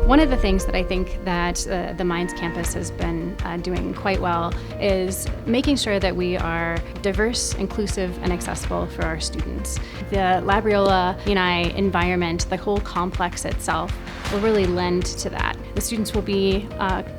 One of the things that I think that the Mines campus has been doing quite well is making sure that we are diverse, inclusive, and accessible for our students. The Labriola environment, the whole complex itself, will really lend to that. The students will be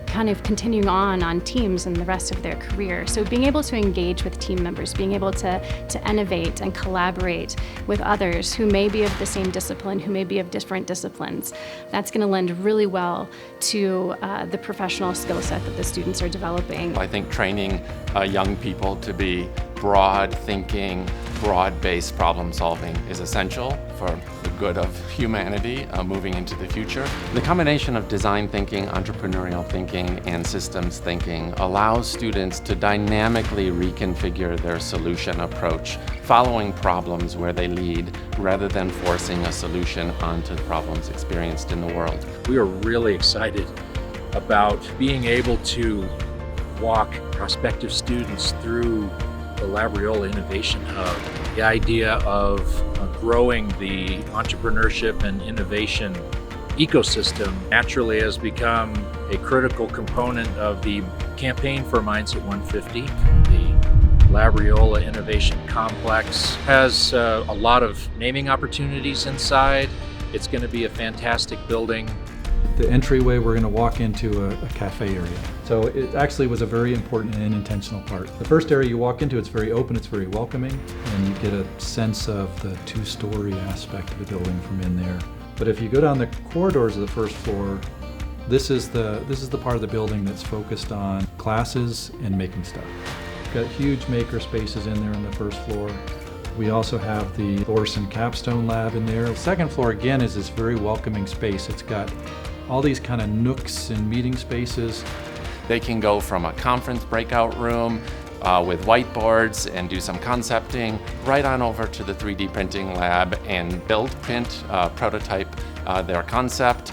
kind of continuing on teams in the rest of their career. So being able to engage with team members, being able to innovate and collaborate with others who may be of the same discipline, who may be of different disciplines, that's going to lend really well to the professional skill set that the students are developing. I think training young people to be broad thinking, broad-based problem solving is essential for the good of humanity moving into the future. The combination of design thinking, entrepreneurial thinking, and systems thinking allows students to dynamically reconfigure their solution approach, following problems where they lead rather than forcing a solution onto the problems experienced in the world. We are really excited about being able to walk prospective students through the Labriola Innovation Hub. The idea of growing the entrepreneurship and innovation ecosystem naturally has become a critical component of the campaign for Mindset 150. The Labriola Innovation Complex has a lot of naming opportunities inside. It's going to be a fantastic building. The entryway, we're going to walk into a cafe area. So it actually was a very important and intentional part. The first area you walk into, it's very open, it's very welcoming, and you get a sense of the two-story aspect of the building from in there. But if you go down the corridors of the first floor, this is the part of the building that's focused on classes and making stuff. We've got huge maker spaces in there on the first floor. We also have the Thorson Capstone Lab in there. The second floor, again, is this very welcoming space. It's got all these kind of nooks and meeting spaces. They can go from a conference breakout room with whiteboards and do some concepting, right on over to the 3D printing lab and print, prototype their concept,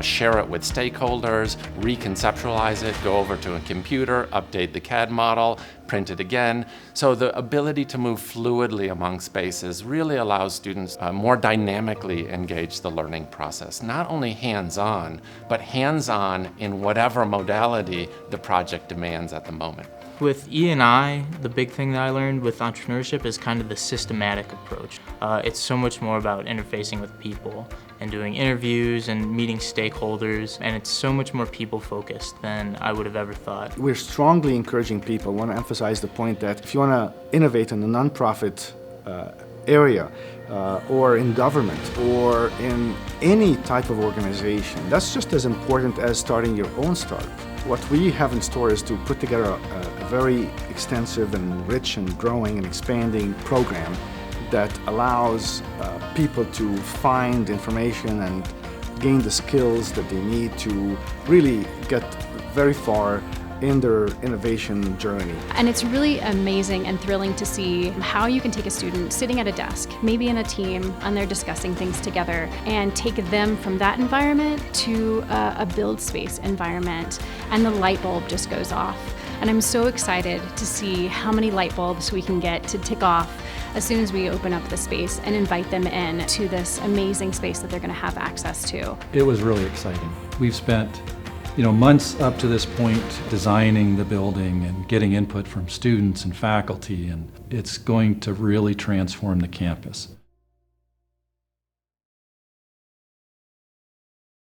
share it with stakeholders, reconceptualize it, go over to a computer, update the CAD model, print it again. So the ability to move fluidly among spaces really allows students more dynamically engage the learning process. Not only hands-on, but hands-on in whatever modality the project demands at the moment. With E&I, the big thing that I learned with entrepreneurship is kind of the systematic approach. It's so much more about interfacing with people and doing interviews and meeting stakeholders, and it's so much more people-focused than I would have ever thought. We're strongly encouraging people. I want to emphasize the point that if you want to innovate in the nonprofit area, or in government, or in any type of organization, that's just as important as starting your own startup. What we have in store is to put together a very extensive and rich and growing and expanding program that allows people to find information and gain the skills that they need to really get very far in their innovation journey. And it's really amazing and thrilling to see how you can take a student sitting at a desk, maybe in a team, and they're discussing things together, and take them from that environment to a build space environment, and the light bulb just goes off. And I'm so excited to see how many light bulbs we can get to tick off as soon as we open up the space and invite them in to this amazing space that they're going to have access to. It was really exciting. We've spent months up to this point designing the building and getting input from students and faculty, and it's going to really transform the campus.